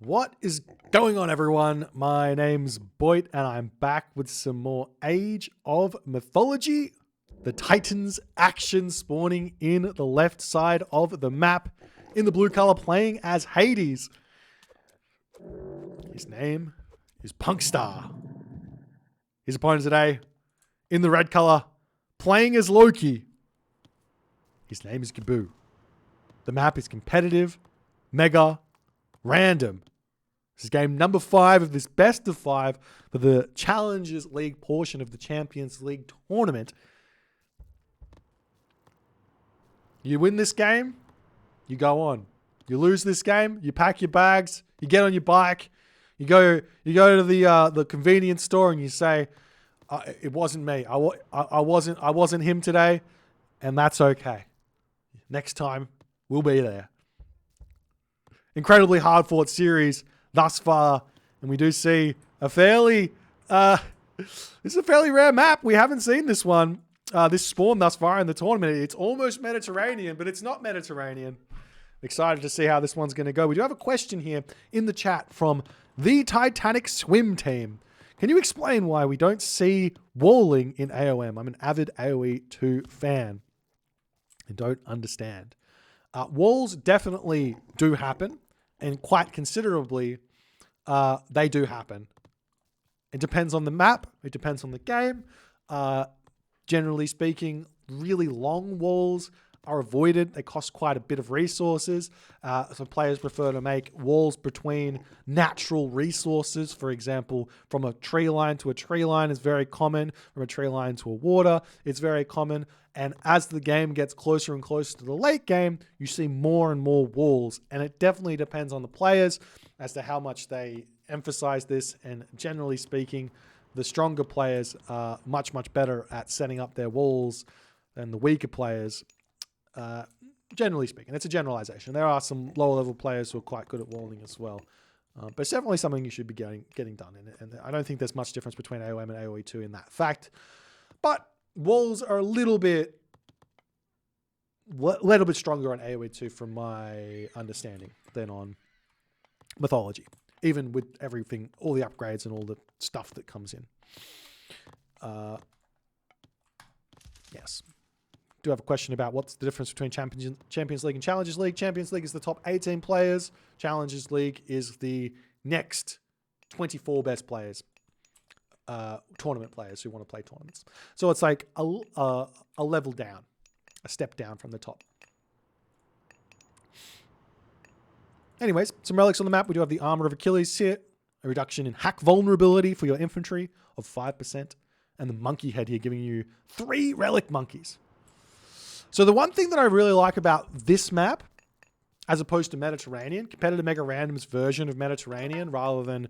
What is going on, everyone? My name's Boit, and I'm back with some more Age of Mythology. The Titans action spawning in the left side of the map, in the blue color, playing as Hades. His name is Punkstar. His opponent today, in the red color, playing as Loki. His name is Gaboo. The map is competitive, mega, random. This is game number 5 of this best of 5 for the Challengers League portion of the Champions League tournament. You win this game, you go on. You lose this game, you pack your bags, you get on your bike, you go to the convenience store and you say, "It wasn't me. I wasn't him today," and that's okay. Next time, we'll be there. Incredibly hard fought series thus far, and we do see a fairly this is a fairly rare map. We haven't seen this one, this spawn thus far in the tournament. It's almost Mediterranean, but it's not Mediterranean. Excited to see how this one's going to go. We do have a question here in the chat from the Titanic Swim Team. Can you explain why we don't see walling in AOM? I'm an avid AoE 2 fan and don't understand. Walls definitely do happen, and quite considerably they do happen. It depends on the map. It depends on the game. Generally speaking, really long walls are avoided. They cost quite a bit of resources. So players prefer to make walls between natural resources. For example, from a tree line to a tree line is very common. From a tree line to a water, it's very common. And as the game gets closer and closer to the late game, you see more and more walls. And it definitely depends on the players as to how much they emphasize this. And generally speaking, the stronger players are much, much better at setting up their walls than the weaker players. Generally speaking, it's a generalization. There are some lower level players who are quite good at walling as well. But it's definitely something you should be getting done in it. And I don't think there's much difference between AOM and AoE 2 in that fact. But walls are a little bit stronger on AoE 2 from my understanding than on Mythology. Even with everything, all the upgrades and all the stuff that comes in. Yes. Do have a question about what's the difference between Champions League and Challengers League. Champions League is the top 18 players. Challengers League is the next 24 best players, tournament players who want to play tournaments. So it's like a level down, a step down from the top. Anyways, some relics on the map. We do have the Armor of Achilles here, a reduction in hack vulnerability for your infantry of 5%, and the monkey head here giving you 3 relic monkeys. So the one thing that I really like about this map, as opposed to Mediterranean, competitive mega random's version of Mediterranean rather than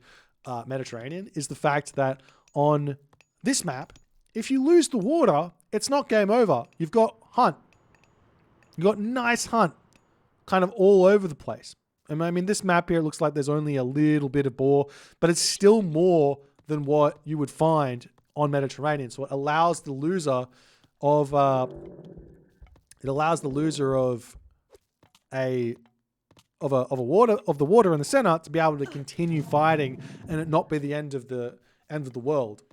Mediterranean, is the fact that on this map, if you lose the water, it's not game over. You've got hunt. You've got nice hunt kind of all over the place. And I mean, this map here looks like there's only a little bit of boar, but it's still more than what you would find on Mediterranean. So it allows the loser of the water in the center to be able to continue fighting and it not be the end of the world.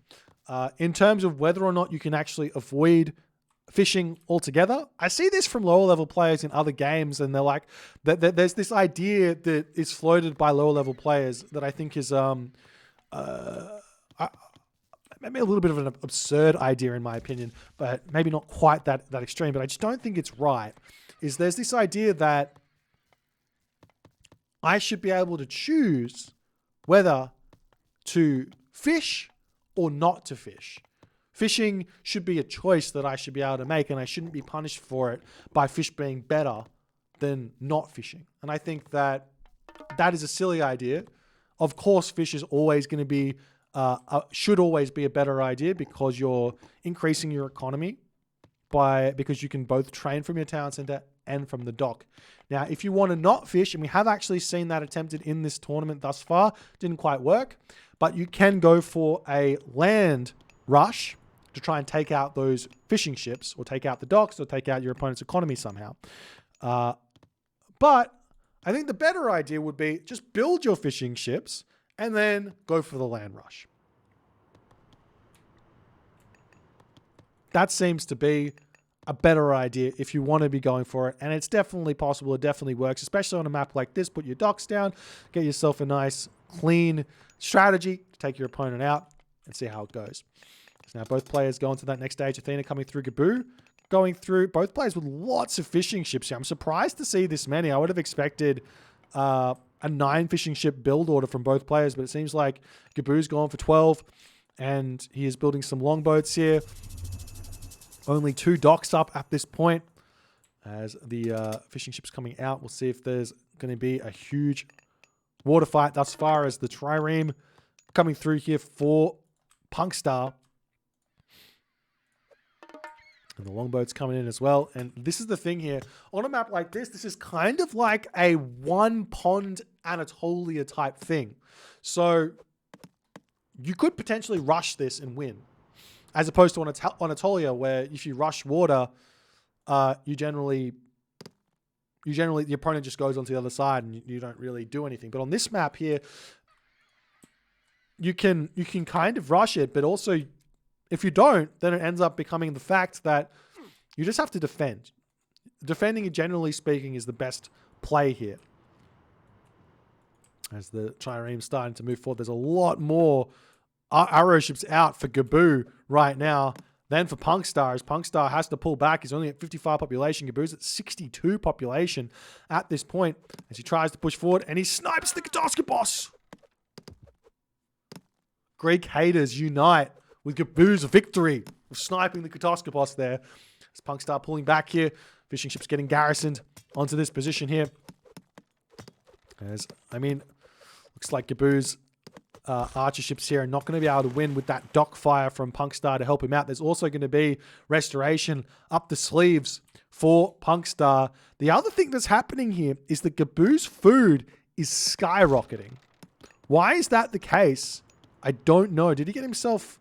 In terms of whether or not you can actually avoid fishing altogether, I see this from lower level players in other games, and they're like, there's this idea that is floated by lower level players that I think is maybe a little bit of an absurd idea in my opinion, but maybe not quite that extreme, but I just don't think it's right, is there's this idea that I should be able to choose whether to fish or not to fish. Fishing should be a choice that I should be able to make, and I shouldn't be punished for it by fish being better than not fishing. And I think that is a silly idea. Of course, fish is always going to be should always be a better idea because you're increasing your economy because you can both train from your town center and from the dock. Now, if you want to not fish, and we have actually seen that attempted in this tournament thus far, didn't quite work, but you can go for a land rush to try and take out those fishing ships or take out the docks or take out your opponent's economy somehow. But I think the better idea would be just build your fishing ships and then go for the land rush. That seems to be a better idea if you want to be going for it. And it's definitely possible. It definitely works, especially on a map like this. Put your docks down, get yourself a nice, clean strategy to take your opponent out and see how it goes. So now both players go on to that next stage. Athena coming through, Gaboo going through. Both players with lots of fishing ships here. I'm surprised to see this many. I would have expected a 9 fishing ship build order from both players, but it seems like Gaboo's gone for 12 and he is building some longboats here. Only 2 docks up at this point as the fishing ship's coming out. We'll see if there's going to be a huge water fight thus far as the trireme coming through here for Punkstar. And the longboat's coming in as well. And this is the thing here. On a map like this is kind of like a one pond Anatolia type thing. So you could potentially rush this and win. As opposed to on Anatolia, where if you rush water, you generally the opponent just goes onto the other side and you don't really do anything. But on this map here, you can kind of rush it, but also if you don't, then it ends up becoming the fact that you just have to defend. Defending, generally speaking, is the best play here. As the trireme's starting to move forward, there's a lot more arrow ships out for Gaboo right now than for Punkstar, as Punkstar has to pull back. He's only at 55 population. Gaboo's at 62 population at this point as he tries to push forward, and he snipes the Katoskopos. Greek haters unite with Gaboo's victory of sniping the Katoskopos there. As Punkstar pulling back here, fishing ships getting garrisoned onto this position here. As, I mean, looks like Gaboo's archer ships here are not going to be able to win with that dock fire from Punkstar to help him out. There's also going to be restoration up the sleeves for Punkstar. The other thing that's happening here is that Gaboo's food is skyrocketing. Why is that the case? I don't know. Did he get himself...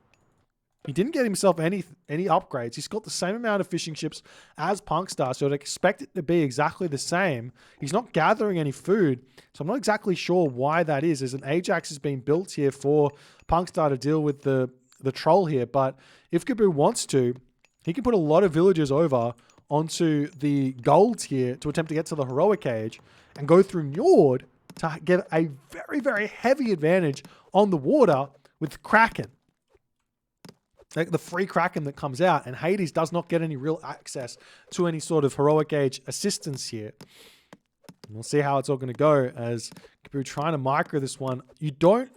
He didn't get himself any upgrades. He's got the same amount of fishing ships as Punkstar, so I'd expect it to be exactly the same. He's not gathering any food, so I'm not exactly sure why that is. There's an Ajax has been built here for Punkstar to deal with the troll here, but if Gaboo wants to, he can put a lot of villagers over onto the golds here to attempt to get to the heroic age and go through Njord to get a very, very heavy advantage on the water with Kraken. Like the free Kraken that comes out, and Hades does not get any real access to any sort of heroic age assistance here. And we'll see how it's all going to go as Gaboo trying to micro this one. You don't...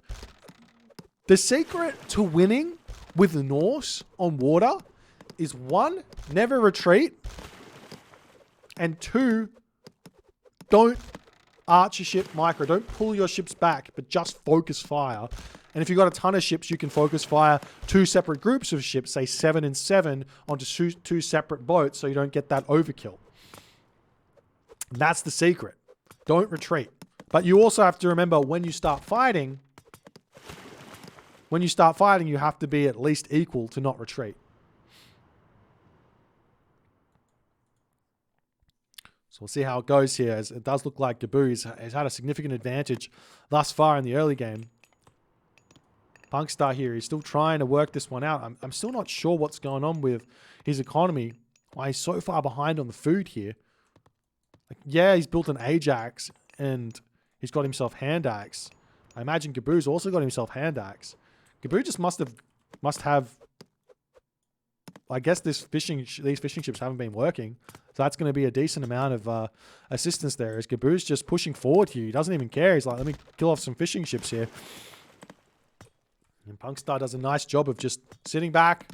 The secret to winning with the Norse on water is 1, never retreat, and 2, don't archer ship micro. Don't pull your ships back, but just focus fire. And if you've got a ton of ships, you can focus fire 2 separate groups of ships, say 7 and 7, onto 2 separate boats so you don't get that overkill. And that's the secret. Don't retreat. But you also have to remember when you start fighting, you have to be at least equal to not retreat. So we'll see how it goes here, as it does look like Gaboo has had a significant advantage thus far in the early game. Punkstar here, he's still trying to work this one out. I'm still not sure what's going on with his economy, why he's so far behind on the food here. Like, yeah, he's built an Ajax and he's got himself hand axe. I imagine Gaboo's also got himself hand axe. Gaboo just must have. I guess these fishing ships haven't been working, so that's going to be a decent amount of assistance there. As Gaboo's just pushing forward here, he doesn't even care. He's like, let me kill off some fishing ships here. And Punkstar does a nice job of just sitting back,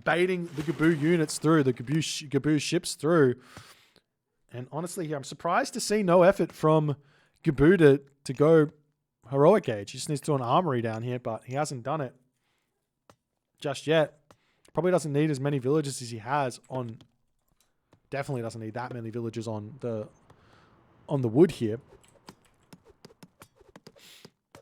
baiting the Gaboo units through, the Gaboo ships through. And honestly here, I'm surprised to see no effort from Gaboo to go heroic age. He just needs to do an armory down here, but he hasn't done it just yet. Probably doesn't need as many villages as he has on... Definitely doesn't need that many villages on the wood here.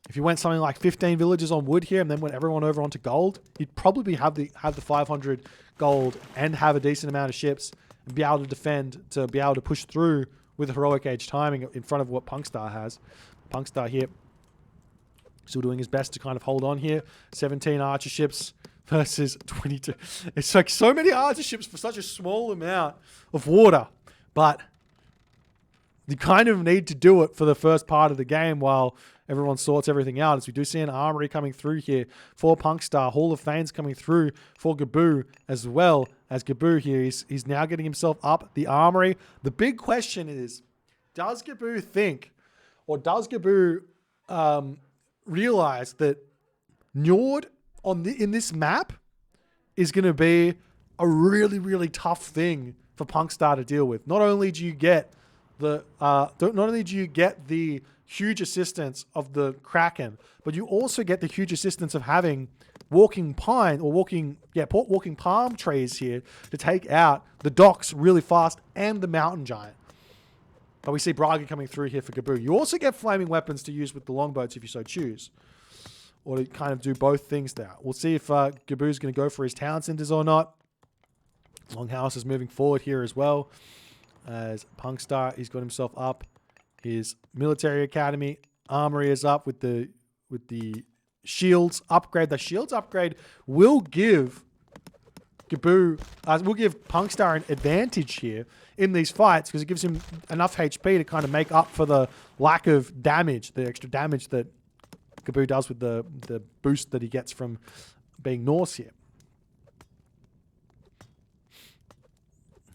If you went something like 15 villages on wood here and then went everyone over onto gold, you'd probably have the 500 gold and have a decent amount of ships and be able to defend, to be able to push through with heroic age timing in front of what Punkstar has. Punkstar here still doing his best to kind of hold on here. 17 archer ships versus 22. It's like so many archer ships for such a small amount of water. But you kind of need to do it for the first part of the game while everyone sorts everything out. As we do see an armory coming through here for Punkstar. Hall of Fame's coming through for Gaboo as well. As Gaboo here, he's now getting himself up the armory. The big question is, does Gaboo think, or does Gaboo realize that Njord in this map is going to be a really, really tough thing for Punkstar to deal with? Not only do you get the huge assistance of the Kraken, but you also get the huge assistance of having walking palm trees here to take out the docks really fast and the mountain giant. But we see Braga coming through here for Gaboo. You also get flaming weapons to use with the longboats if you so choose, or to kind of do both things there. We'll see if Gaboo's going to go for his town centers or not. Longhouse is moving forward here as well. As Punkstar, he's got himself up. His military academy armory is up with the shields upgrade. The shields upgrade will give Gaboo, will give Punkstar an advantage here in these fights because it gives him enough HP to kind of make up for the lack of damage, the extra damage that Gaboo does with the boost that he gets from being Norse here.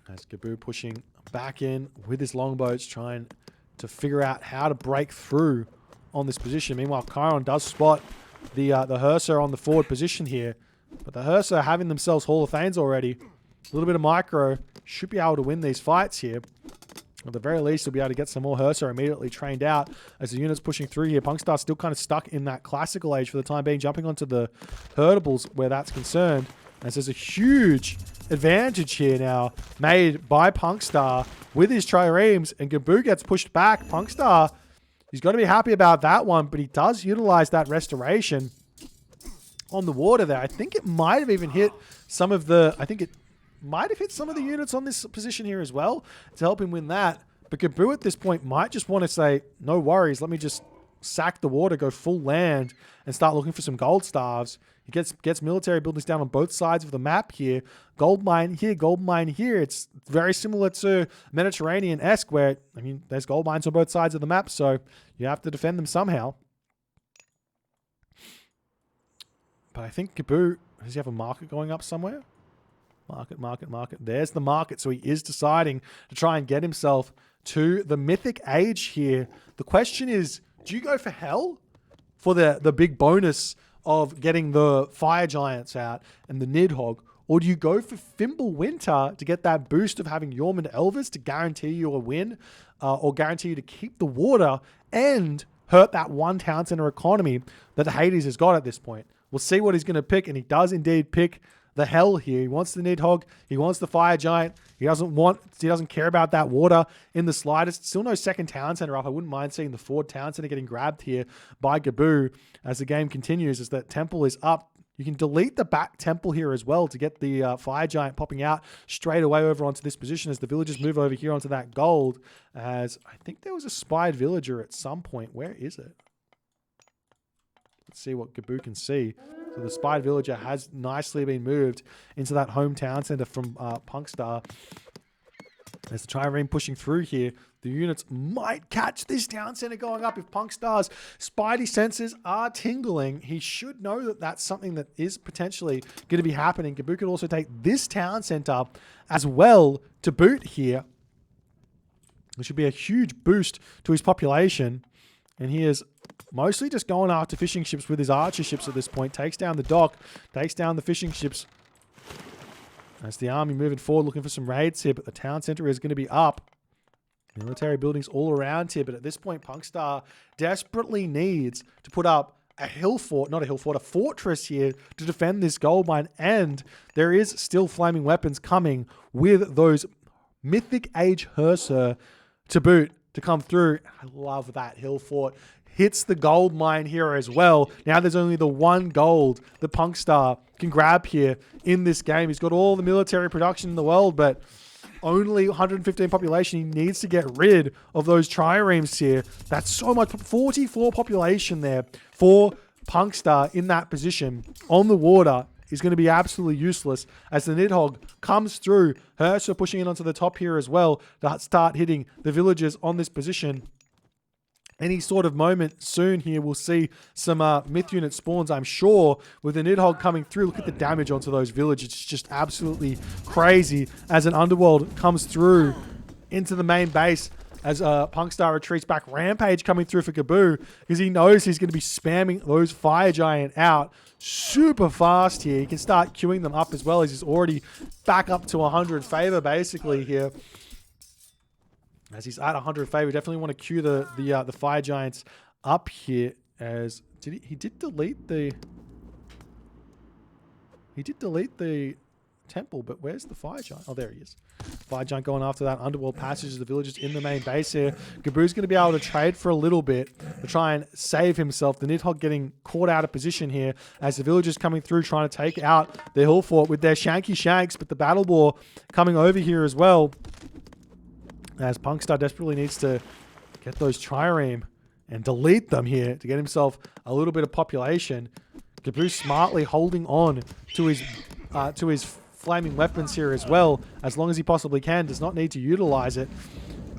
As Gaboo pushing back in with his longboats, trying to figure out how to break through on this position. Meanwhile, Chiron does spot the Hearser on the forward position here, but the Hearser having themselves Hall of Fames already. A little bit of micro should be able to win these fights here. At the very least, he'll be able to get some more Hearser immediately trained out as the unit's pushing through here. Punkstar still kind of stuck in that classical age for the time being, jumping onto the herdables where that's concerned. As there's a huge advantage here now made by Punkstar with his triremes, and Gaboo gets pushed back. Punkstar, he's got to be happy about that one, but he does utilize that restoration on the water there. I think it might have even hit some of the units on this position here as well to help him win that. But Gaboo at this point might just want to say, no worries, let me just sack the water, go full land, and start looking for some gold staves. He gets military buildings down on both sides of the map here. Gold mine here, gold mine here. It's very similar to Mediterranean-esque where, I mean, there's gold mines on both sides of the map, so you have to defend them somehow. But I think Gaboo, does he have a market going up somewhere? Market. There's the market. So he is deciding to try and get himself to the mythic age here. The question is, do you go for hell for the big bonus of getting the fire giants out and the Nidhogg, or do you go for Fimble Winter to get that boost of having Yormund Elvis to guarantee you a win, or guarantee you to keep the water and hurt that one town center economy that the Hades has got at this point? We'll see what he's going to pick, and he does indeed pick the hell here. He wants the Nidhogg. He wants the fire giant. He doesn't care about that water in the slightest. Still no second town center up. I wouldn't mind seeing the forward town center getting grabbed here by Gaboo as the game continues, as that temple is up. You can delete the back temple here as well to get the fire giant popping out straight away over onto this position as the villagers move over here onto that gold. As I think there was a spied villager at some point. Where is it? Let's see what Gaboo can see. So the spied villager has nicely been moved into that hometown center from Punkstar. As the trireme pushing through here, the units might catch this town center going up. If Punkstar's spidey senses are tingling, he should know that that's something that is potentially going to be happening. Gaboo could also take this town center as well to boot here, which should be a huge boost to his population. And he is mostly just going after fishing ships with his archer ships at this point. Takes down the dock, takes down the fishing ships. As the army moving forward, looking for some raids here, but the town center is going to be up. Military buildings all around here, but at this point, Punkstar desperately needs to put up a fortress here to defend this gold mine, and there is still flaming weapons coming with those mythic age Hearser to boot to come through. I love that hill fort. Hits the gold mine here as well. Now there's only the one gold that Punkstar can grab here in this game. He's got all the military production in the world, but only 115 population. He needs to get rid of those triremes here. That's so much. 44 population there for Punkstar in that position on the water is going to be absolutely useless as the Nidhogg comes through. Hersher pushing in onto the top here as well to start hitting the villagers on this position. Any sort of moment soon here, we'll see some myth unit spawns, I'm sure, with the Nidhogg coming through. Look at the damage onto those villages. It's just absolutely crazy as an Underworld comes through into the main base as Punkstar retreats back. Rampage coming through for Gaboo because he knows he's going to be spamming those Fire Giant out super fast here. He can start queuing them up as well as he's already back up to 100 favor basically here. As he's at 100 favor, definitely want to queue the Fire Giants up here. As he did delete the temple, but where's the Fire Giant? Oh, there he is. Fire Giant going after that Underworld passage as the villagers in the main base here. Gaboo's going to be able to trade for a little bit to try and save himself. The Nidhogg getting caught out of position here as the villagers coming through trying to take out the hill fort with their Shanky Shanks, but the Battle Boar coming over here as well. As Punkstar desperately needs to get those trireme and delete them here to get himself a little bit of population. Gaboo smartly holding on to his flaming weapons here as well, as long as he possibly can. Does not need to utilize it.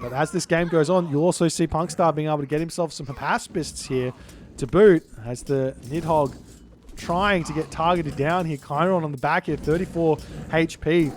But as this game goes on, you'll also see Punkstar being able to get himself some Papaspists here to boot, as the Nidhogg trying to get targeted down here. Chiron on the back here, 34 HP.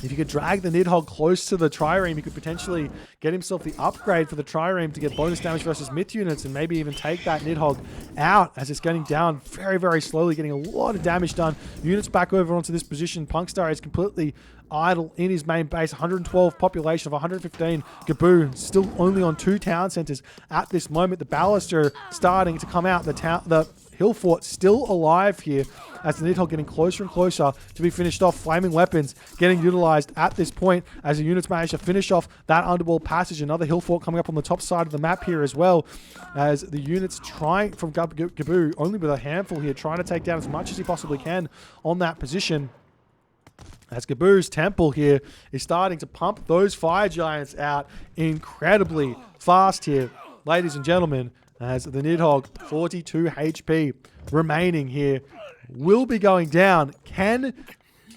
If you could drag the Nidhogg close to the trireme, you could potentially get himself the upgrade for the trireme to get bonus damage versus myth units and maybe even take that Nidhogg out as it's getting down very, very slowly, getting a lot of damage done. Units back over onto this position. Punkstar is completely idle in his main base. 112 population of 115. Gaboo still only on 2 town centers at this moment. The Ballaster starting to come out. The hill fort still alive here as the Nidhogg getting closer and closer to be finished off. Flaming weapons getting utilized at this point as the units manage to finish off that Underworld passage. Another hill fort coming up on the top side of the map here as well as the units trying from Gaboo, only with a handful here, trying to take down as much as he possibly can on that position. As Gaboo's temple here is starting to pump those Fire Giants out incredibly fast here, ladies and gentlemen, as the Nidhogg, 42 HP remaining here, will be going down. Can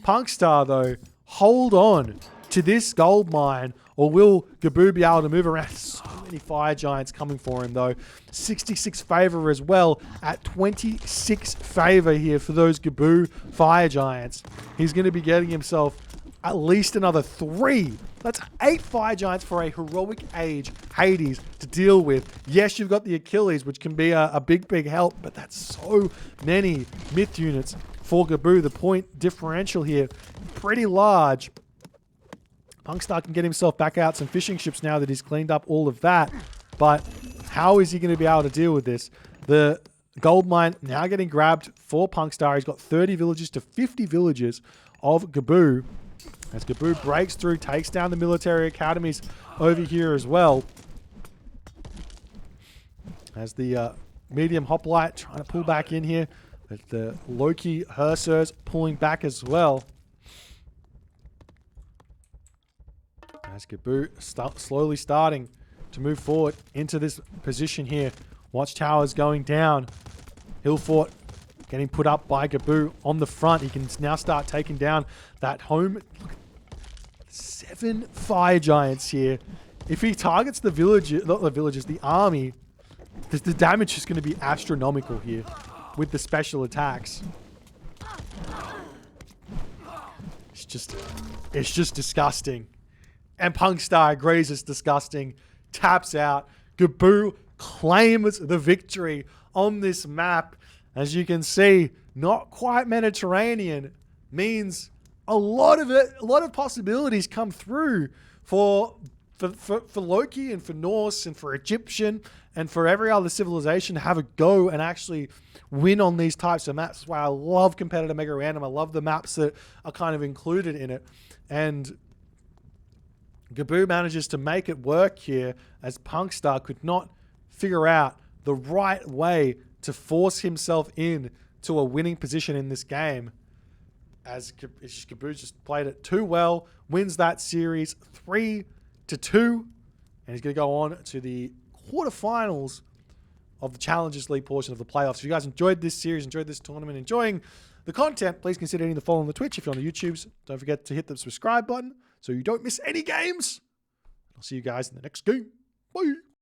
Punkstar, though, hold on to this gold mine, or will Gaboo be able to move around? So many Fire Giants coming for him, though. 66 favor as well at 26 favor here for those Gaboo Fire Giants. He's going to be getting himself at least another 3. That's 8 Fire Giants for a heroic age Hades to deal with. Yes, you've got the Achilles, which can be a big, big help, but that's so many myth units for Gaboo. The point differential here, pretty large. Punkstar can get himself back out some fishing ships now that he's cleaned up all of that, but how is he going to be able to deal with this? The gold mine now getting grabbed for Punkstar. He's got 30 villages to 50 villages of Gaboo. As Gaboo breaks through, takes down the military academies over here as well. As the medium hoplite trying to pull back in here. But the Loki Hersers pulling back as well. As Gaboo slowly starting to move forward into this position here. Watchtowers going down. Hill fort getting put up by Gaboo on the front. He can now start taking down that home. Look at 7 Fire Giants here. If he targets the villages, not the villages, the army, the damage is going to be astronomical here with the special attacks. It's just disgusting. And Punkstar agrees it's disgusting. Taps out. Gaboo claims the victory on this map. As you can see, not quite Mediterranean means a lot of possibilities come through for Loki and for Norse and for Egyptian and for every other civilization to have a go and actually win on these types of maps. That's why I love competitive Mega Random. I love the maps that are kind of included in it. And Gaboo manages to make it work here as Punkstar could not figure out the right way to force himself in to a winning position in this game. as Gaboo just played it too well, wins that series 3-2, and he's going to go on to the quarterfinals of the Challengers League portion of the playoffs. If you guys enjoyed this series, enjoyed this tournament, enjoying the content, please consider hitting the follow on the Twitch. If you're on the YouTubes, don't forget to hit the subscribe button so you don't miss any games. I'll see you guys in the next game. Bye.